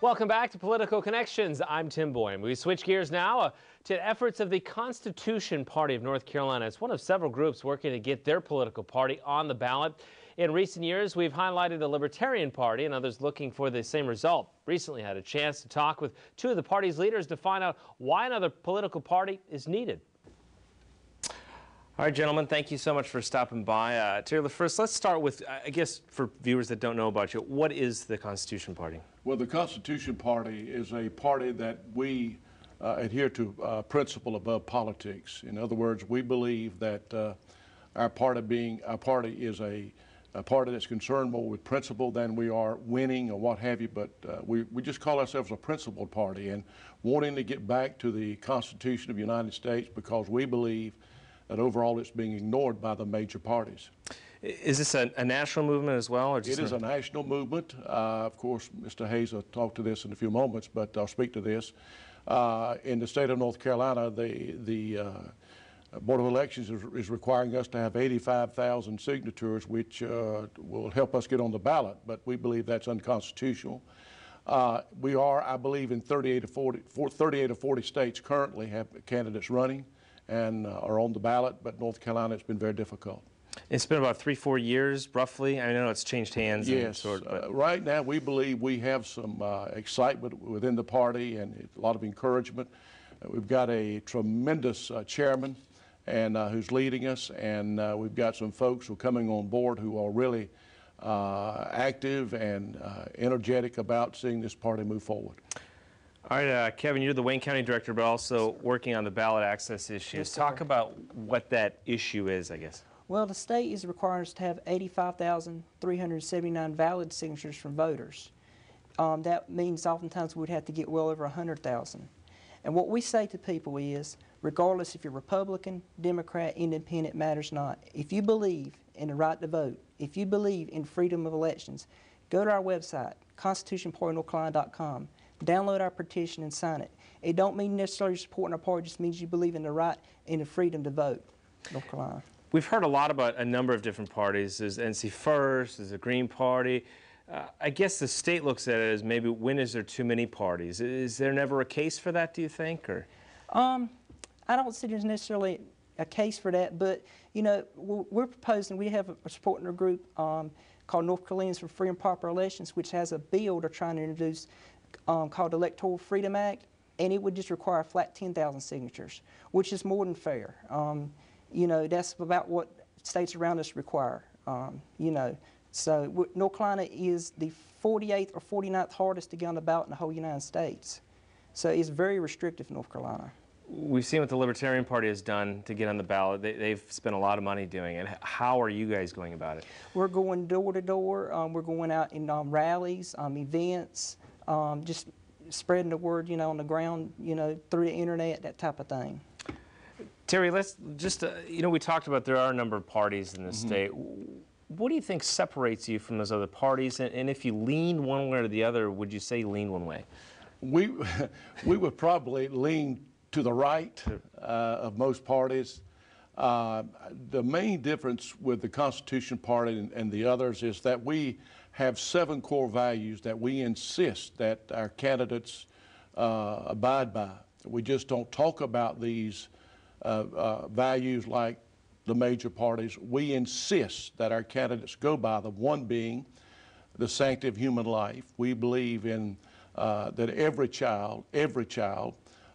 Welcome back to Political Connections. I'm Tim Boyne. We switch gears now to efforts of the Constitution Party of North Carolina. It's one of several groups working to get their political party on the ballot. In recent years, we've highlighted the Libertarian Party and others looking for the same result. Recently had a chance to talk with two of the party's leaders to find out why another political party is needed. All right, gentlemen, thank you so much for stopping by. Terry, first, let's start with, I guess, for viewers that don't know about you, what is the Constitution Party? Well, the Constitution Party is a party that we adhere to principle above politics. In other words, we believe that our party is a party that's concerned more with principle than we are winning or what have you, but we just call ourselves a principled party and wanting to get back to the Constitution of the United States because we believe that overall it's being ignored by the major parties. Is this a national movement as well? Or just it is a national movement. Of course, Mr. Hayes will talk to this in a few moments, but I'll speak to this. In the state of North Carolina, the Board of Elections is requiring us to have 85,000 signatures, which will help us get on the ballot, but we believe that's unconstitutional. We are, I believe, in 38 or 40 states currently have candidates running and are on the ballot, but North Carolina, it's been very difficult. It's been about 3-4 years, roughly. I know it's changed hands. Yes. Right now, we believe we have some excitement within the party and a lot of encouragement. We've got a tremendous chairman and who's leading us, and we've got some folks who are coming on board who are really active and energetic about seeing this party move forward. All right, Kevin, you're the Wayne County Director, but also working on the ballot access issues. Yes, talk about what that issue is, I guess. Well, the state is requiring us to have 85,379 valid signatures from voters. That means oftentimes we'd have to get well over 100,000. And what we say to people is, regardless if you're Republican, Democrat, Independent, matters not. If you believe in the right to vote, if you believe in freedom of elections, go to our website, constitutionpartynorthcarolina.com. Download our petition and sign it. It don't mean necessarily supporting our party, it just means you believe in the right and the freedom to vote, North Carolina. We've heard a lot about a number of different parties. There's NC First, there's the Green Party. I guess the state looks at it as maybe when is there too many parties? Is there never a case for that, do you think? Or? I don't see there's necessarily a case for that, but you know, we're proposing, we have a supporting group called North Carolinians for Free and Proper Elections, which has a bill they're trying to introduce called the Electoral Freedom Act, and it would just require a flat 10,000 signatures, which is more than fair. You know, that's about what states around us require, you know. So North Carolina is the 48th or 49th hardest to get on the ballot in the whole United States. So it's very restrictive, North Carolina. We've seen what the Libertarian Party has done to get on the ballot. They've spent a lot of money doing it. How are you guys going about it? We're going door to door. We're going out in rallies, events, just spreading the word, you know, on the ground, you know, through the internet, that type of thing. Terry, let's just, you know, we talked about there are a number of parties in the state. What do you think separates you from those other parties? And if you lean one way or the other, would you say you lean one way? We would probably lean to the right of most parties. The main difference with the Constitution Party and the others is that we have 7 core values that we insist that our candidates abide by. We just don't talk about these values like the major parties. We insist that our candidates go by, the one being the sanctity of human life. We believe in that every child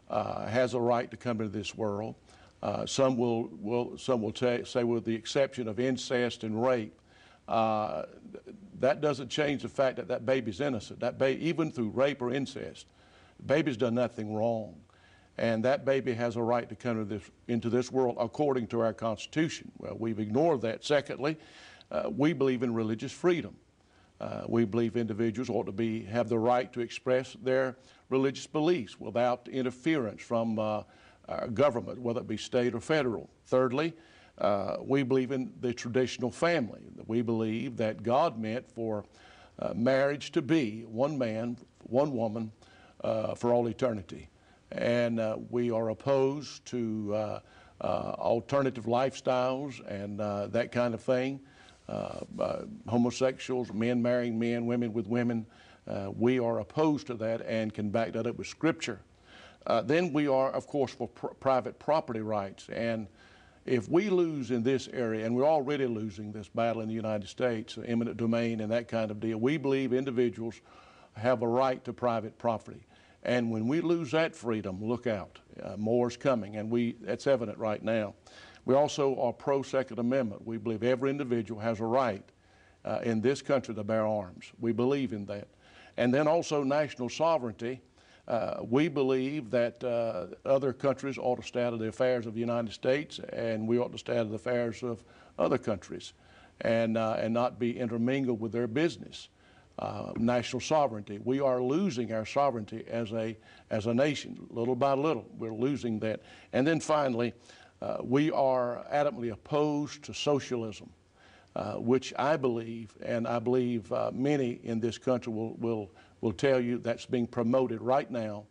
has a right to come into this world. Some will say, with the exception of incest and rape, that doesn't change the fact that that baby's innocent. That even through rape or incest, the baby's done nothing wrong. And that baby has a right to come into this world according to our Constitution. Well, we've ignored that. Secondly, we believe in religious freedom. We believe individuals ought to have the right to express their religious beliefs without interference from our government, whether it be state or federal. Thirdly, we believe in the traditional family. We believe that God meant for marriage to be one man, one woman for all eternity. And we are opposed to alternative lifestyles and that kind of thing. Homosexuals, men marrying men, women with women, We are opposed to that and can back that up with Scripture. Then we are, of course, for private property rights. And if we lose in this area, and we're already losing this battle in the United States, eminent domain and that kind of deal, we believe individuals have a right to private property. And when we lose that freedom, look out, more is coming, and that's evident right now. We also are pro-Second Amendment. We believe every individual has a right in this country to bear arms. We believe in that. And then also national sovereignty. We believe that other countries ought to stay out of the affairs of the United States, and we ought to stay out of the affairs of other countries and not be intermingled with their business. National sovereignty. We are losing our sovereignty as a nation, little by little. We're losing that. And then finally, we are adamantly opposed to socialism, which I believe, and I believe many in this country will tell you that's being promoted right now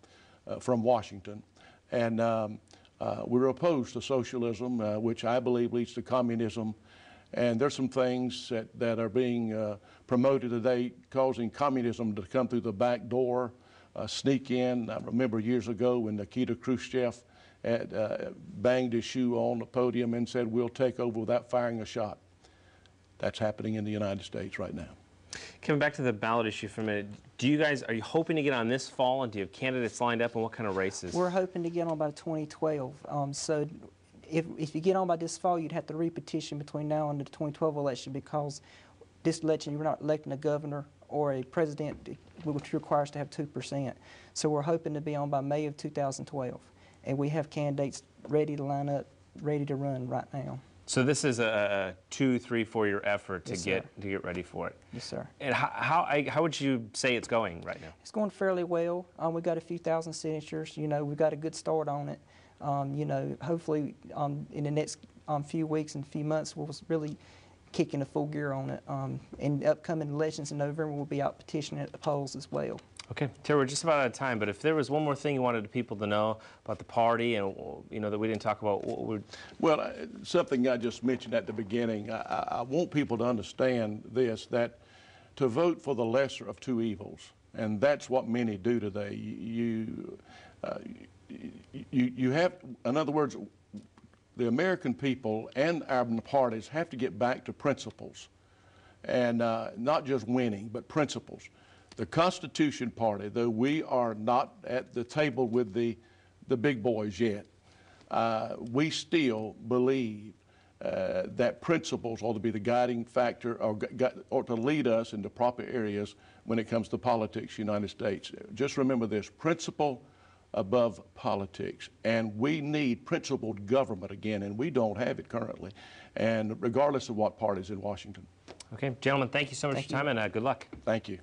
from Washington. And we're opposed to socialism, which I believe leads to communism. And there's some things that are being promoted today causing communism to come through the back door, sneak in. I remember years ago when Nikita Khrushchev had banged his shoe on the podium and said, "We'll take over without firing a shot." That's happening in the United States right now. Coming back to the ballot issue for a minute, are you hoping to get on this fall, and do you have candidates lined up, and what kind of races? We're hoping to get on by 2012. So if you get on by this fall, you'd have to repetition between now and the 2012 election, because this election you're not electing a governor or a president, which requires to have 2%. So we're hoping to be on by May of 2012. And we have candidates ready to line up, ready to run right now. So this is a 2, 3, 4-year effort to Yes, get ready for it. Yes, sir. And how would you say it's going right now? It's going fairly well. We got a few thousand signatures. You know, we've got a good start on it. You know, hopefully in the next few weeks and few months, we'll really kick into full gear on it. In upcoming elections in November, we'll be out petitioning at the polls as well. Okay, Terry, we're just about out of time, but if there was one more thing you wanted people to know about the party and, you know, that we didn't talk about, what would... Well, something I just mentioned at the beginning, I want people to understand this, that to vote for the lesser of two evils, and that's what many do today. You have, in other words, the American people and our parties have to get back to principles, and not just winning, but principles. The Constitution Party, though we are not at the table with the big boys yet, we still believe that principles ought to be the guiding factor or to lead us into proper areas when it comes to politics in the United States. Just remember this, principle above politics. And we need principled government again, and we don't have it currently, and regardless of what party's in Washington. Okay, gentlemen, thank you so much for your time, and good luck. Thank you.